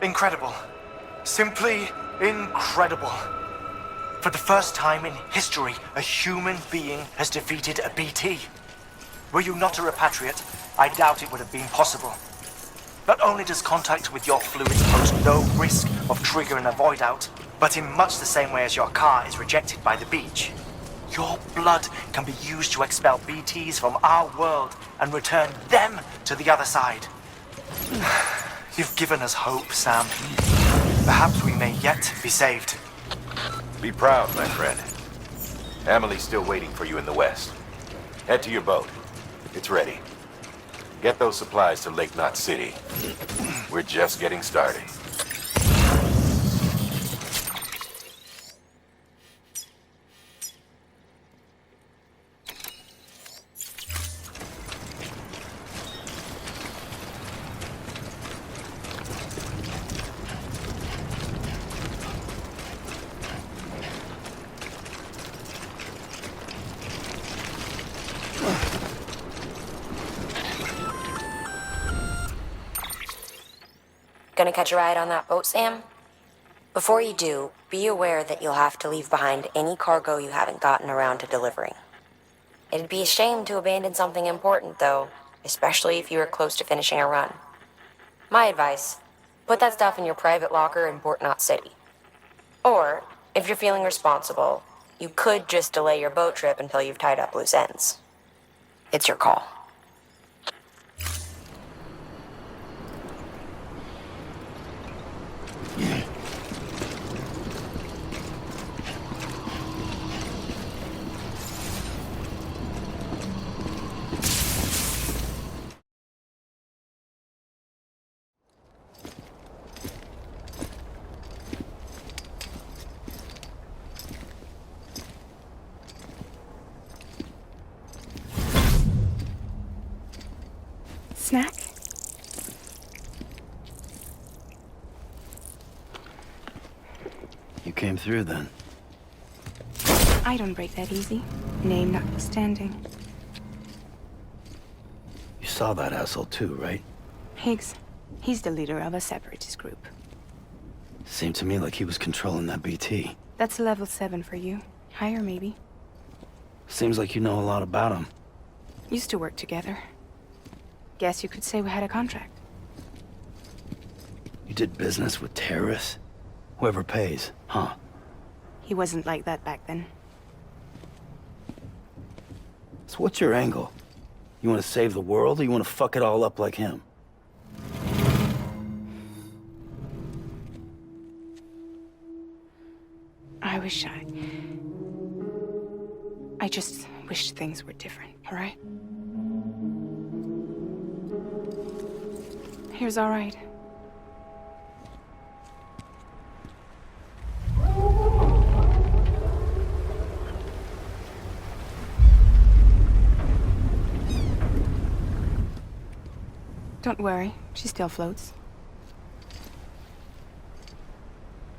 Incredible. Simply incredible. For the first time in history, a human being has defeated a BT. Were you not a repatriate, I doubt it would have been possible. Not only does contact with your fluids pose no risk of triggering a void out, but in much the same way as your car is rejected by the beach, your blood can be used to expel BTs from our world and return them to the other side. You've given us hope, Sam. Perhaps we may yet be saved. Be proud, my friend. Emily's still waiting for you in the west. Head to your boat. It's ready. Get those supplies to Lake Knot City. We're just getting started. Gonna catch a ride on that boat, Sam? Before you do, be aware that you'll have to leave behind any cargo you haven't gotten around to delivering. It'd be a shame to abandon something important, though, especially if you were close to finishing a run. My advice, put that stuff in your private locker in Port Knot City. Or, if you're feeling responsible, you could just delay your boat trip until you've tied up loose ends. It's your call. Snack? You came through then. I don't break that easy. Name notwithstanding. You saw that asshole too, right? Higgs. He's the leader of a separatist group. Seemed to me like he was controlling that BT. That's level 7 for you. Higher, maybe. Seems like you know a lot about him. Used to work together. Guess you could say we had a contract. You did business with terrorists? Whoever pays, huh? He wasn't like that back then. So what's your angle? You want to save the world, or you want to fuck it all up like him? I just wish things were different, all right? Here's all right. Don't worry, she still floats.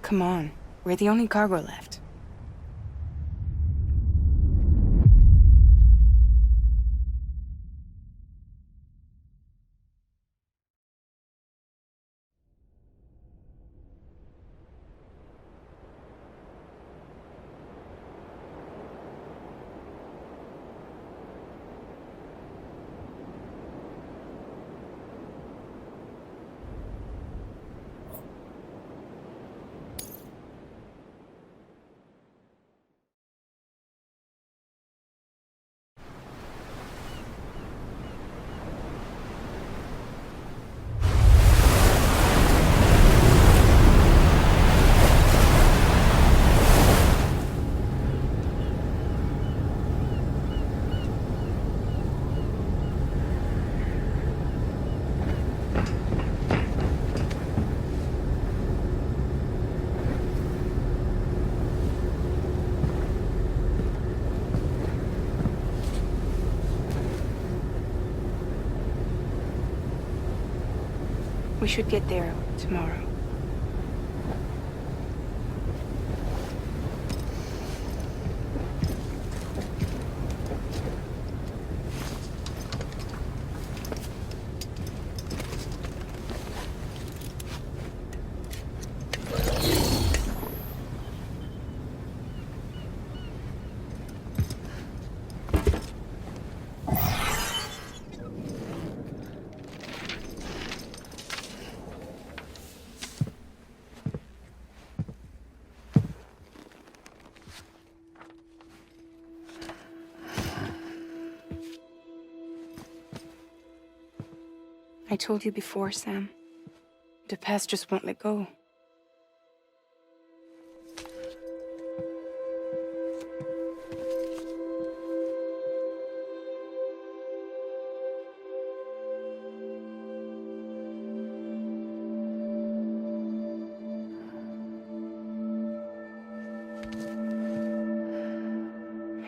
Come on, we're the only cargo left. We should get there tomorrow. I told you before, Sam. The past just won't let go.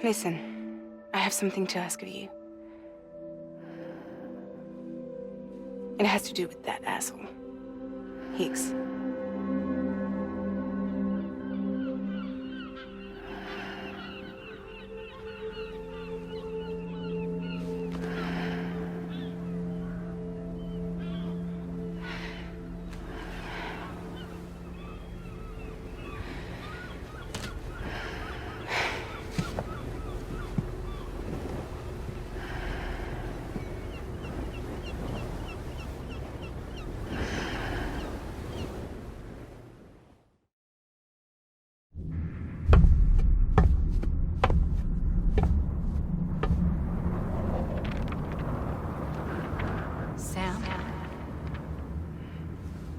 Listen, I have something to ask of you. It has to do with that asshole, Higgs.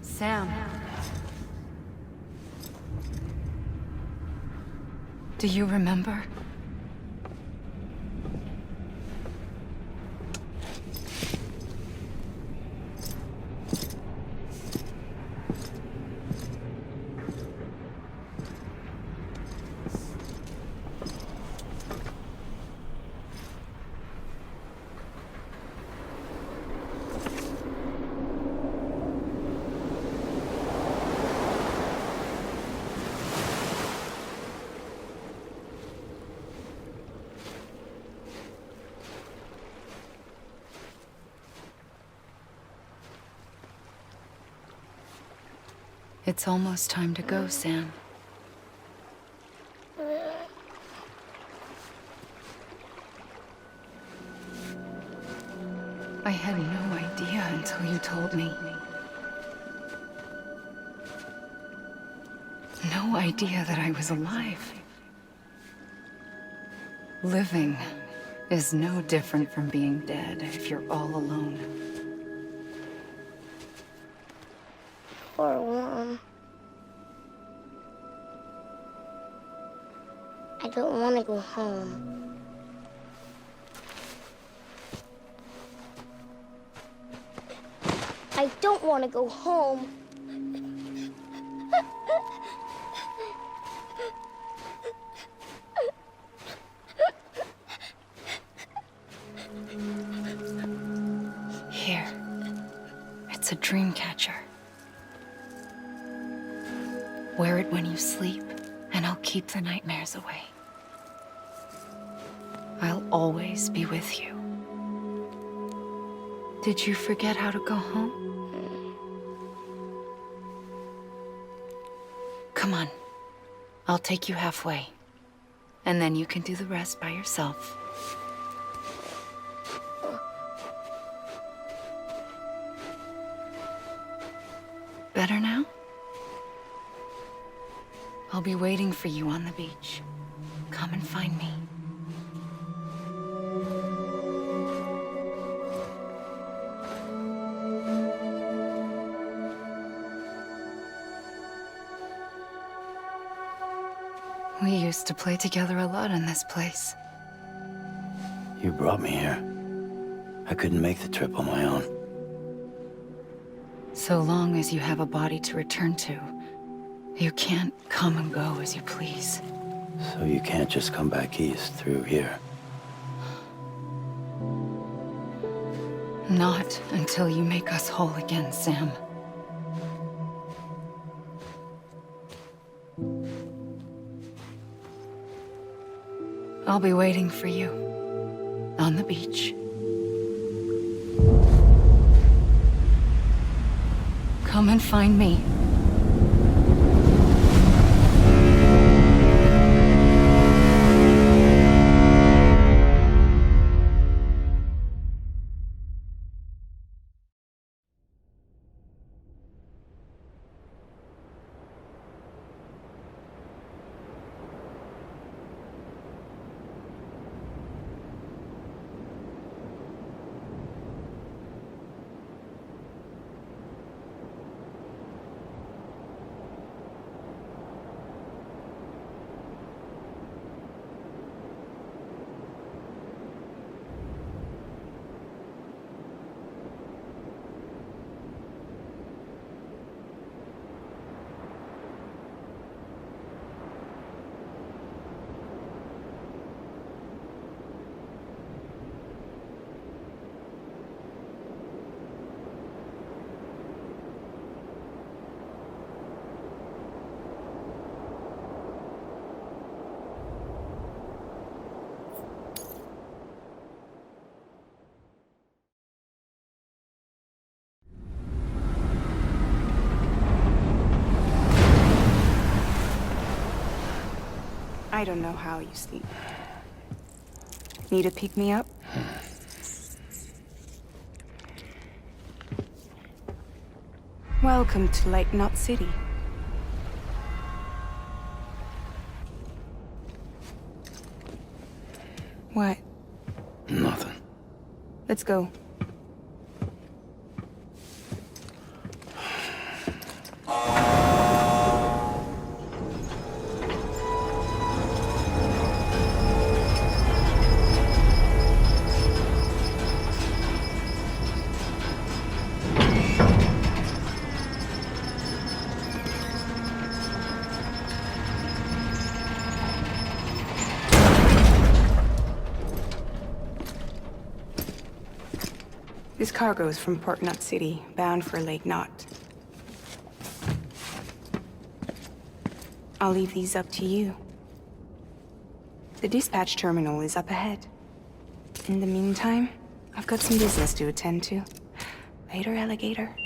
Sam. Do you remember? It's almost time to go, Sam. I had no idea until you told me. No idea that I was alive. Living is no different from being dead if you're all alone. Poor Mom. I don't want to go home. I don't want to go home. Here. It's a dream catcher. Wear it when you sleep, and I'll keep the nightmares away. I'll always be with you. Did you forget how to go home? Come on. I'll take you halfway. And then you can do the rest by yourself. Better now? I'll be waiting for you on the beach. Come and find me. We used to play together a lot in this place. You brought me here. I couldn't make the trip on my own. So long as you have a body to return to, you can't come and go as you please. So you can't just come back east through here. Not until you make us whole again, Sam. I'll be waiting for you on the beach. Come and find me. I don't know how you sleep. Need a pick-me-up? Welcome to Lake Knot City. What? Nothing. Let's go. This cargo is from Port Knot City, bound for Lake Knot. I'll leave these up to you. The dispatch terminal is up ahead. In the meantime, I've got some business to attend to. Later, alligator.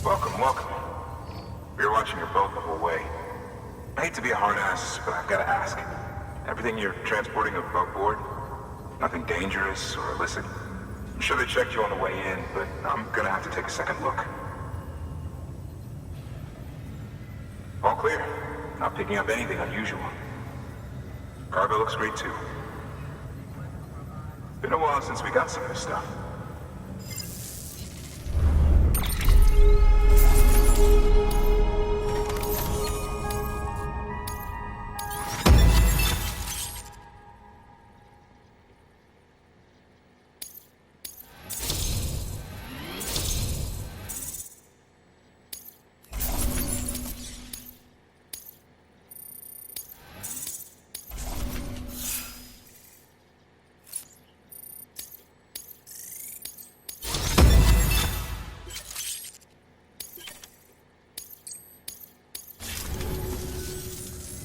Welcome, welcome. Everything you're transporting above board? Nothing dangerous or illicit? I'm sure they checked you on the way in, but I'm gonna have to take a second look. All clear. Not picking up anything unusual. Cargo looks great too. Been a while since we got some of this stuff.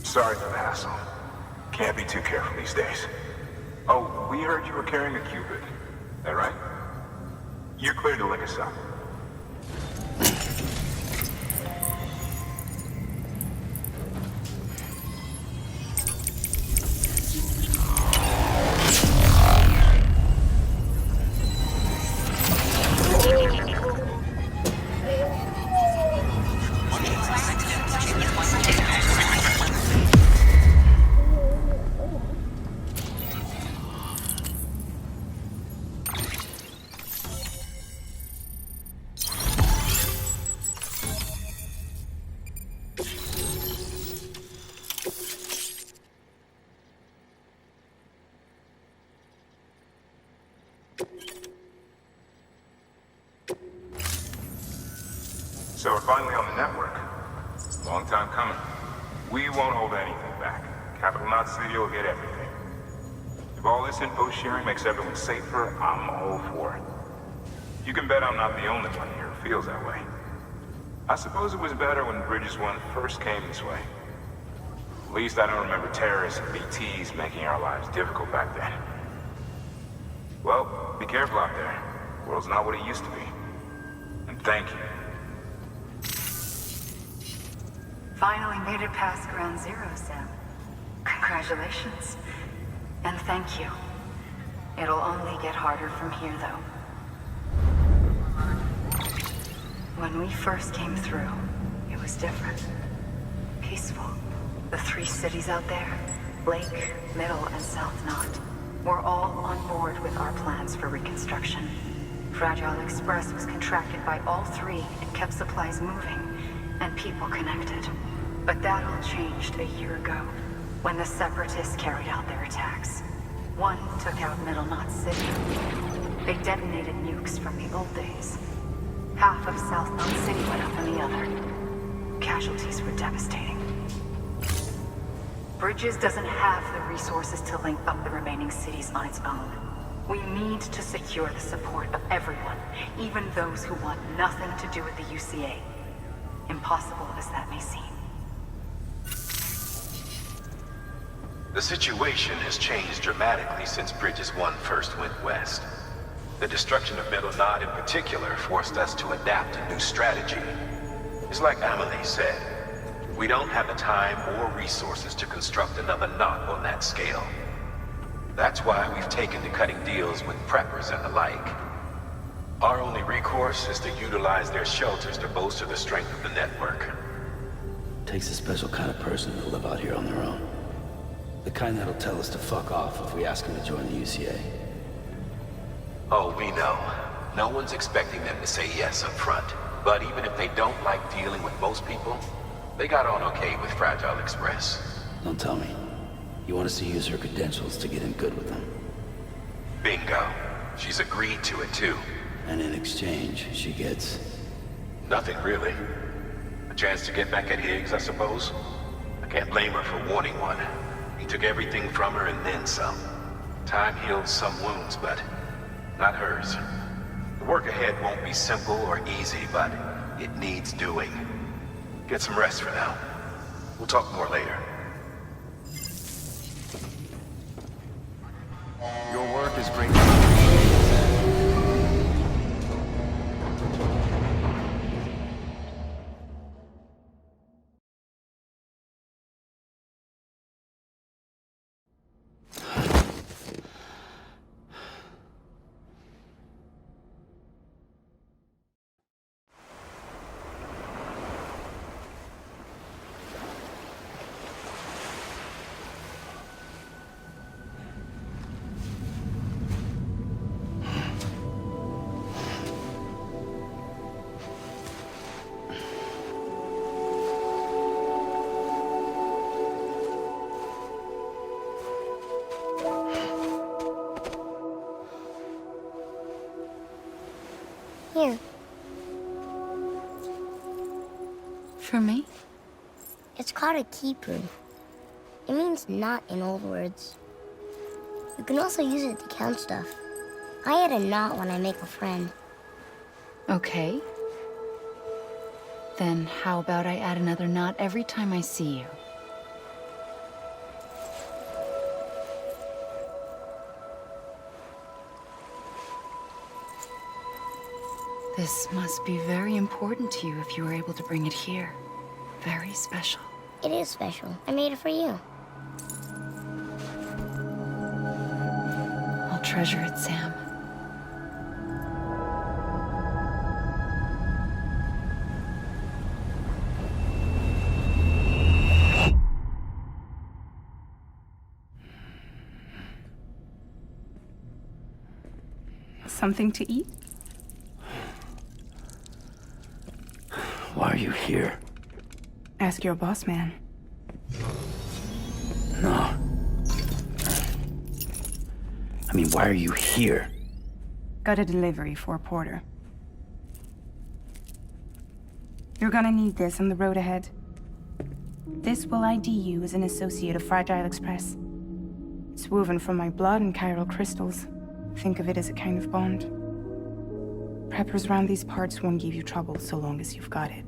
Sorry for the hassle. Can't be too careful these days. Oh, we heard you were carrying a Cupid. That right? You're clear to link us up. So we're finally on the network. Long time coming. We won't hold anything back. Capital Knot City will get everything. If all this info sharing makes everyone safer, I'm all for it. You can bet I'm not the only one here who feels that way. I suppose it was better when Bridges 1 first came this way. At least I don't remember terrorists and BTs making our lives difficult back then. Well, be careful out there. The world's not what it used to be. And thank you. Finally made it past Ground Zero, Sam. Congratulations. And thank you. It'll only get harder from here, though. When we first came through, it was different. Peaceful. The 3 cities out there, Lake, Middle, and South Knot, were all on board with our plans for reconstruction. Fragile Express was contracted by all 3 and kept supplies moving and people connected. But that all changed a year ago, when the Separatists carried out their attacks. One took out Middle Knot City. They detonated nukes from the old days. Half of South Knot City went up in the other. Casualties were devastating. Bridges doesn't have the resources to link up the remaining cities on its own. We need to secure the support of everyone, even those who want nothing to do with the UCA. Impossible as that may seem. The situation has changed dramatically since Bridges 1 first went west. The destruction of Middle Knot in particular forced us to adapt a new strategy. It's like Amelie said, we don't have the time or resources to construct another knot on that scale. That's why we've taken to cutting deals with preppers and the like. Our only recourse is to utilize their shelters to bolster the strength of the network. Takes a special kind of person to live out here on their own. The kind that'll tell us to fuck off if we ask them to join the UCA. Oh, we know. No one's expecting them to say yes up front. But even if they don't like dealing with most people, they got on okay with Fragile Express. Don't tell me. You want us to use her credentials to get in good with them? Bingo. She's agreed to it too. And in exchange, she gets... Nothing really. A chance to get back at Higgs, I suppose. I can't blame her for wanting one. He took everything from her and then some. Time heals some wounds, but not hers. The work ahead won't be simple or easy, but it needs doing. Get some rest for now. We'll talk more later. Your work is great. Here. For me? It's called a keeper. It means knot in old words. You can also use it to count stuff. I add a knot when I make a friend. Okay. Then how about I add another knot every time I see you? This must be very important to you if you were able to bring it here. Very special. It is special. I made it for you. I'll treasure it, Sam. Something to eat? Why are you here? Ask your boss man. No. I mean, why are you here? Got a delivery for a porter. You're gonna need this on the road ahead. This will ID you as an associate of Fragile Express. It's woven from my blood and chiral crystals. Think of it as a kind of bond. Preppers around these parts won't give you trouble so long as you've got it.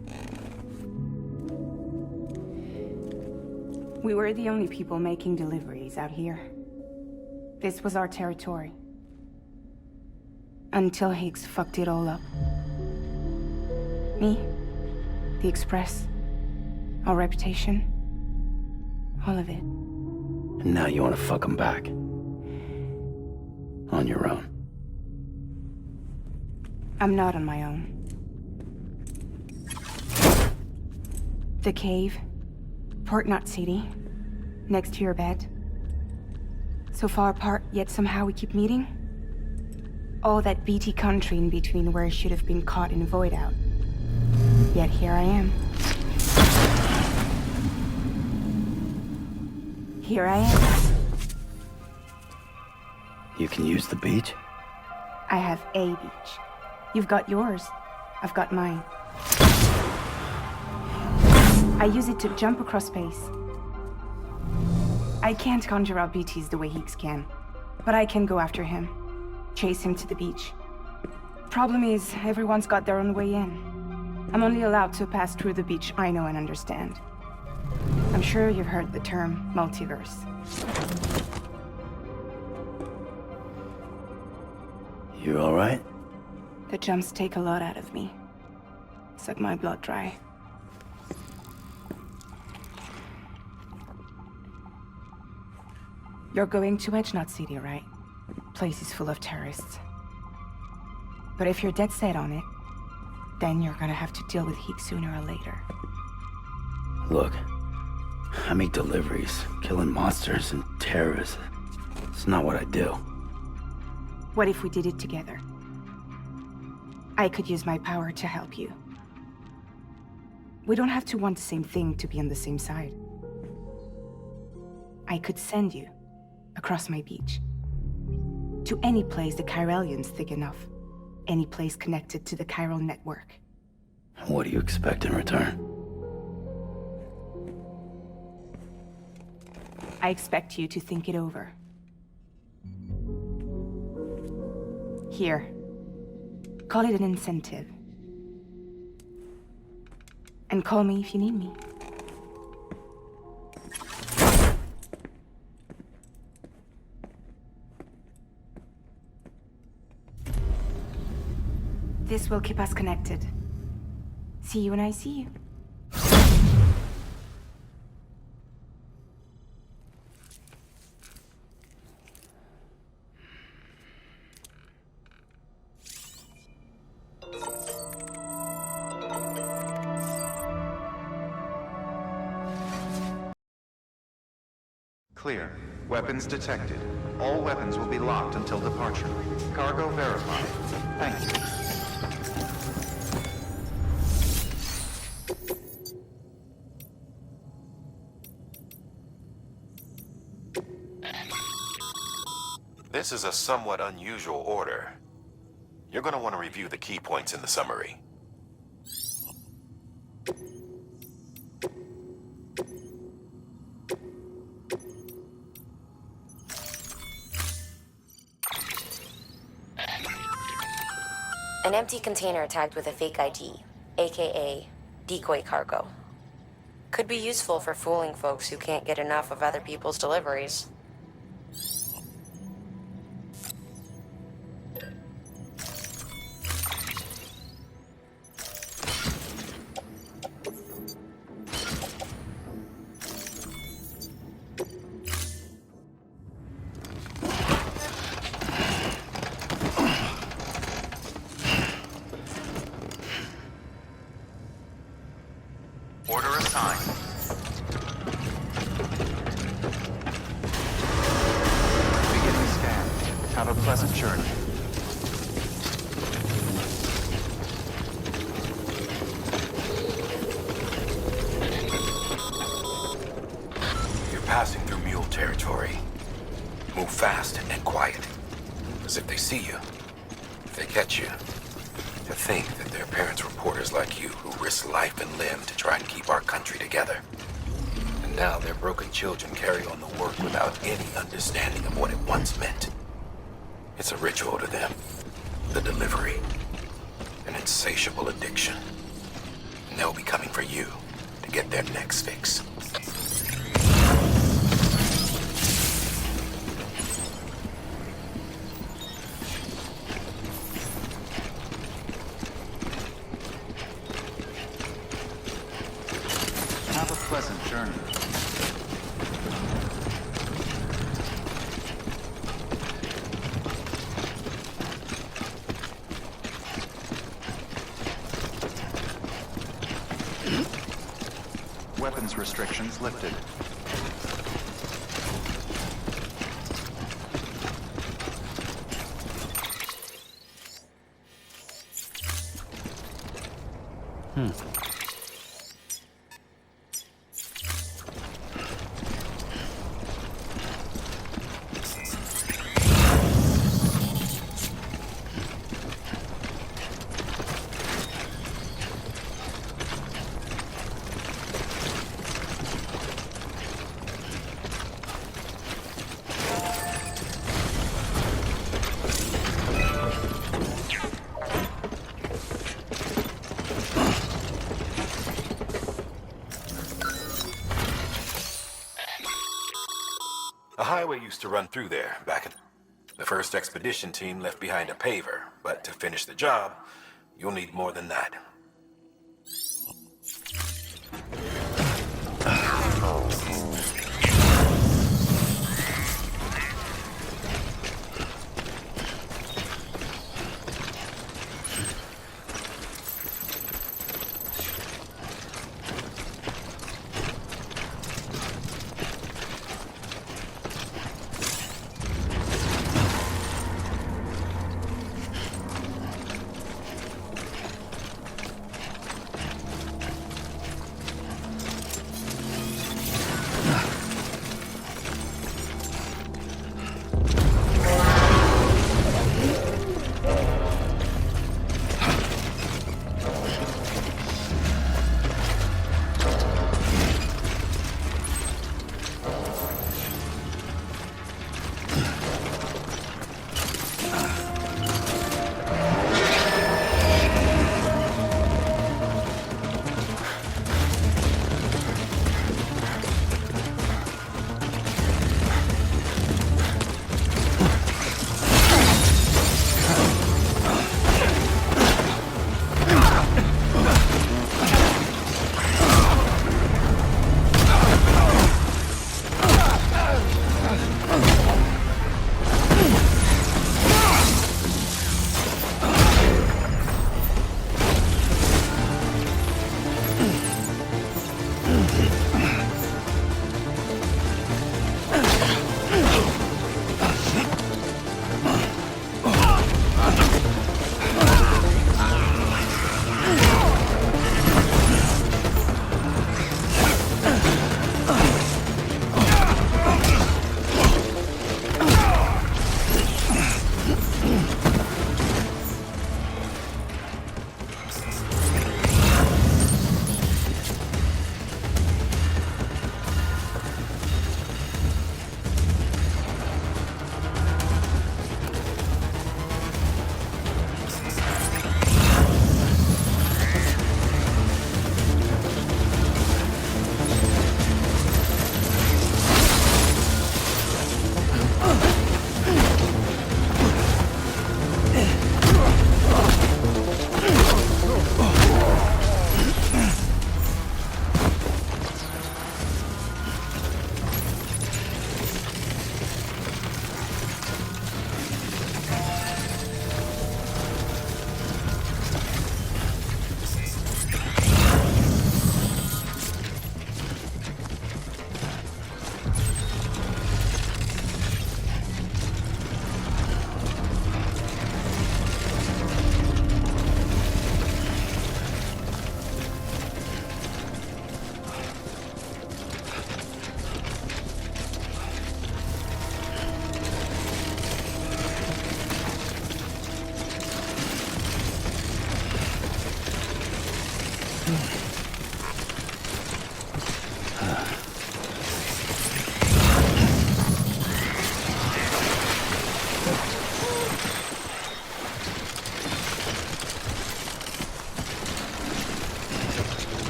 We were the only people making deliveries out here. This was our territory. Until Higgs fucked it all up. Me, the Express, our reputation, all of it. And now you want to fuck them back. On your own. I'm not on my own. The cave, Port Knot City, next to your bed. So far apart, yet somehow we keep meeting. All that BT country in between where I should have been caught in a void out. Yet here I am. Here I am. You can use the beach? I have a beach. You've got yours. I've got mine. I use it to jump across space. I can't conjure up BTs the way Higgs can, but I can go after him. Chase him to the beach. Problem is, everyone's got their own way in. I'm only allowed to pass through the beach I know and understand. I'm sure you've heard the term multiverse. You all right? The jumps take a lot out of me. Suck my blood dry. You're going to Edge Knot City, right? Place is full of terrorists. But if you're dead set on it, then you're gonna have to deal with Higgs sooner or later. Look, I make deliveries, killing monsters and terrorists. It's not what I do. What if we did it together? I could use my power to help you. We don't have to want the same thing to be on the same side. I could send you across my beach. To any place the Chiralian's thick enough. Any place connected to the chiral network. What do you expect in return? I expect you to think it over. Here. Call it an incentive. And call me if you need me. This will keep us connected. See you when I see you. Clear. Weapons detected. All weapons will be locked until departure. Cargo verified. Thank you. This is a somewhat unusual order. You're gonna want to review the key points in the summary. An empty container tagged with a fake ID, aka decoy cargo. Could be useful for fooling folks who can't get enough of other people's deliveries. Order assigned. Beginning scan. Have a pleasant journey. You're passing through mule territory. Move fast and quiet. As if they see you. If they catch you. To think that their parents reporters like you who risk life and limb to try and keep our country together. And now their broken children carry on the work without any understanding of what it once meant. It's a ritual to them. The delivery. An insatiable addiction. And they'll be coming for you to get their next fix. Have a pleasant journey. Weapons restrictions lifted. A highway used to run through there back in... The first expedition team left behind a paver, but to finish the job, you'll need more than that.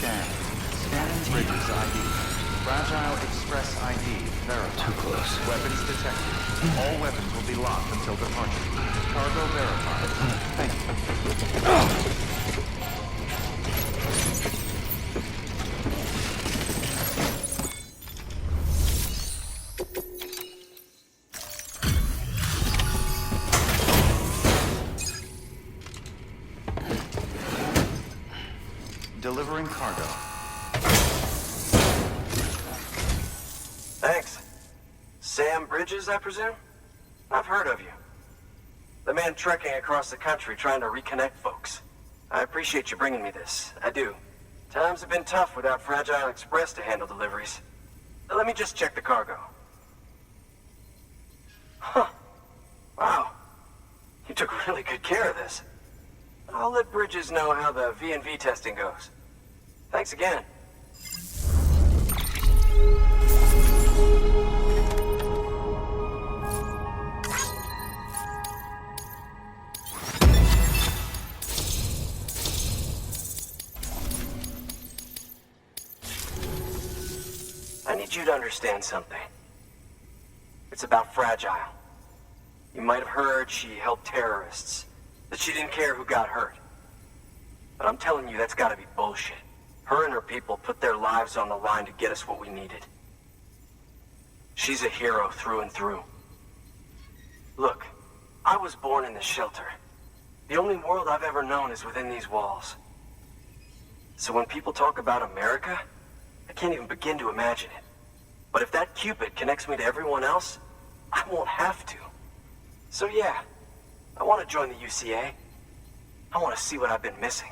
Scanning. Scanning bridges ID. Fragile Express ID verified. Too close. Weapons detected. All weapons will be locked until departure. Cargo verified. Thank you. Delivering cargo. Thanks. Sam Bridges, I presume? I've heard of you. The man trekking across the country trying to reconnect folks. I appreciate you bringing me this. I do. Times have been tough without Fragile Express to handle deliveries. Let me just check the cargo. Huh. Wow. You took really good care of this. I'll let Bridges know how the V&V testing goes. Thanks again. I need you to understand something. It's about Fragile. You might have heard she helped terrorists, that she didn't care who got hurt. But I'm telling you, that's gotta be bullshit. Her and her people put their lives on the line to get us what we needed. She's a hero through and through. Look, I was born in this shelter. The only world I've ever known is within these walls. So when people talk about America, I can't even begin to imagine it. But if that Cupid connects me to everyone else, I won't have to. So yeah, I want to join the UCA. I want to see what I've been missing.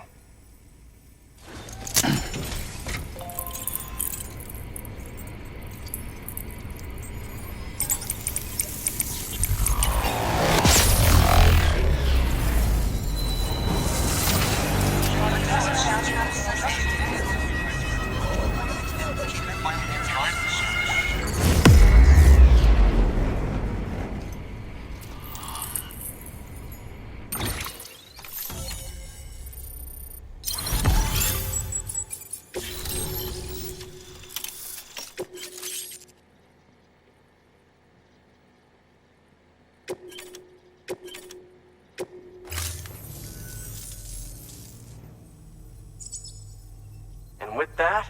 And with that,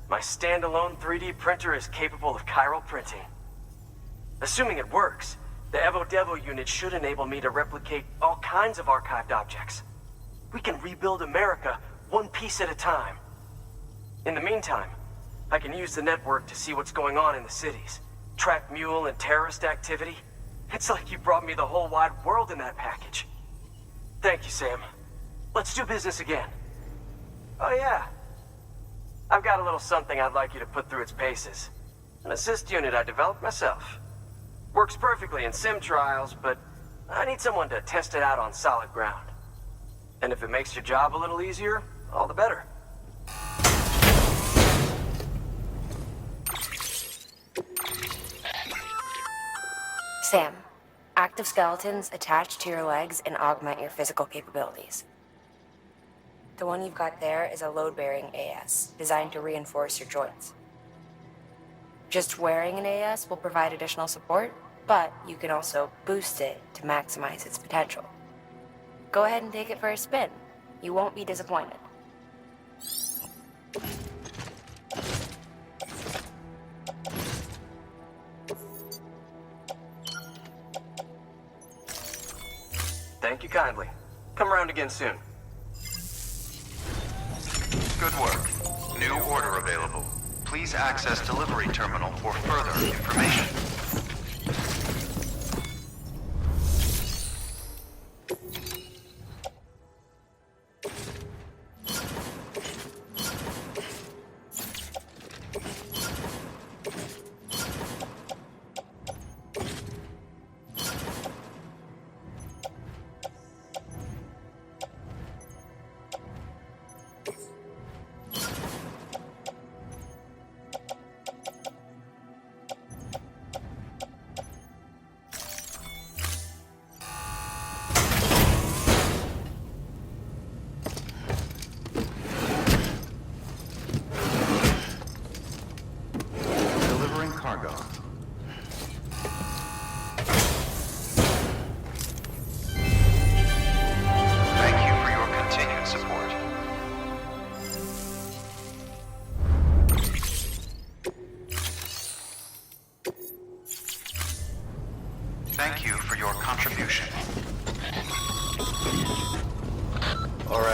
my standalone 3D printer is capable of chiral printing. Assuming it works, the Evo Devo unit should enable me to replicate all kinds of archived objects. We can rebuild America one piece at a time. In the meantime, I can use the network to see what's going on in the cities, track mule and terrorist activity. It's like you brought me the whole wide world in that package. Thank you, Sam. Let's do business again. Oh yeah. I've got a little something I'd like you to put through its paces. An assist unit I developed myself. Works perfectly in sim trials, but I need someone to test it out on solid ground. And if it makes your job a little easier, all the better. Sam, active skeletons attach to your legs and augment your physical capabilities. The one you've got there is a load-bearing AS, designed to reinforce your joints. Just wearing an AS will provide additional support, but you can also boost it to maximize its potential. Go ahead and take it for a spin. You won't be disappointed. Thank you kindly. Come around again soon. Good work. New order available. Please access delivery terminal for further information.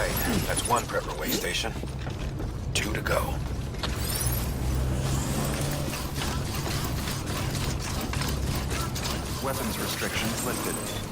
right. That's one prepper way station. 2 to go. Weapons restrictions lifted.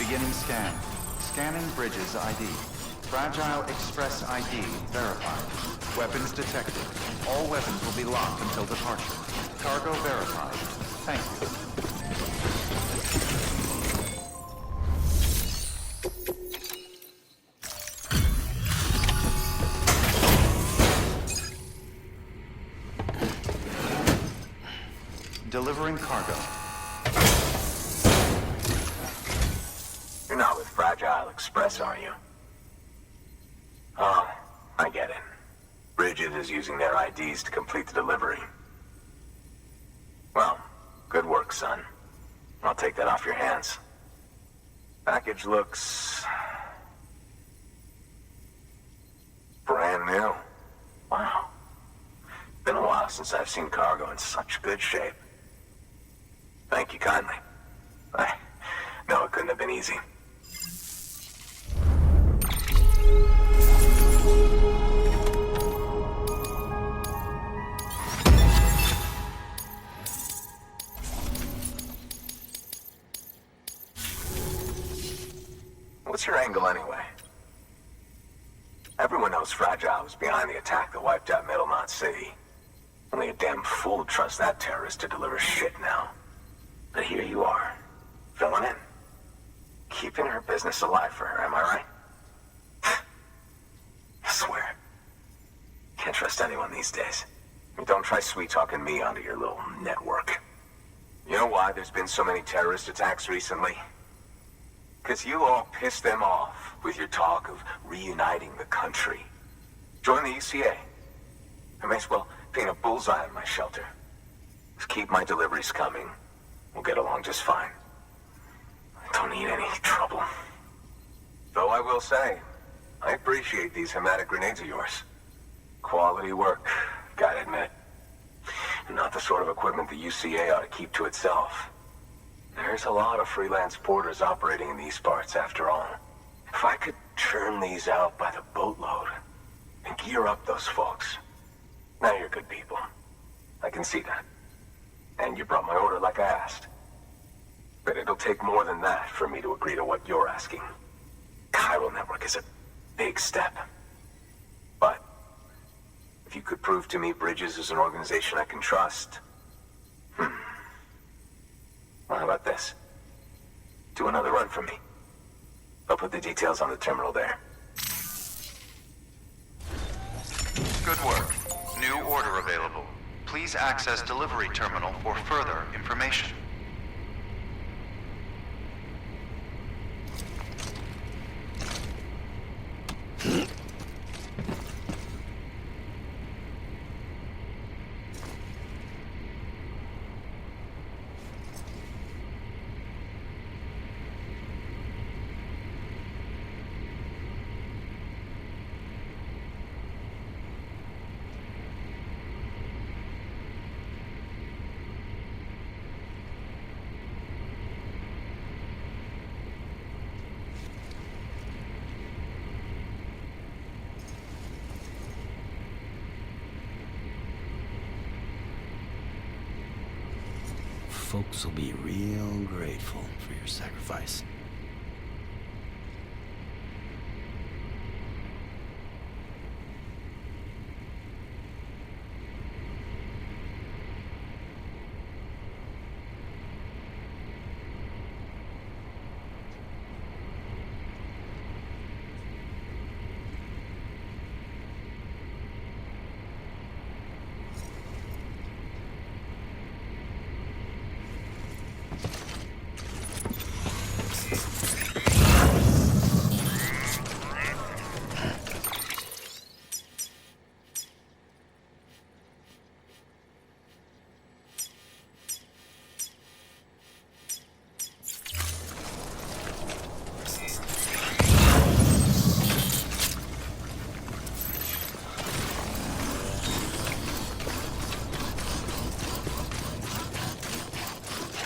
Beginning scan. Scanning Bridges ID. Fragile Express ID verified. Weapons detected. All weapons will be locked until departure. Cargo verified. Thank you. Delivering cargo. You're not with Fragile Express, are you? Oh, I get it. Bridget is using their IDs to complete the delivery. Well, good work, son. I'll take that off your hands. Package looks... brand new. Wow. Been a while since I've seen cargo in such good shape. Thank you kindly. I know it couldn't have been easy. What's your angle anyway? Everyone knows Fragile was behind the attack that wiped out Middlemont City. Only a damn fool would trust that terrorist to deliver shit now. But here you are, filling in. Keeping her business alive for her, am I right? I swear. Can't trust anyone these days. And don't try sweet-talking me onto your little network. You know why there's been so many terrorist attacks recently? Because you all pissed them off with your talk of reuniting the country. Join the UCA. I may as well paint a bullseye on my shelter. Just keep my deliveries coming. We'll get along just fine. I don't need any trouble. Though I will say, I appreciate these hematic grenades of yours. Quality work, gotta admit. And not the sort of equipment the UCA ought to keep to itself. There's a lot of freelance porters operating in these parts, after all. If I could churn these out by the boatload and gear up those folks. Now you're good people. I can see that. And you brought my order like I asked. But it'll take more than that for me to agree to what you're asking. Chiral Network is a big step. But if you could prove to me Bridges is an organization I can trust... Well, how about this? Do another run for me. I'll put the details on the terminal there. Good work. New order available. Please access delivery terminal for further information. Folks will be real grateful for your sacrifice.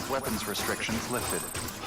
Weapons restrictions lifted.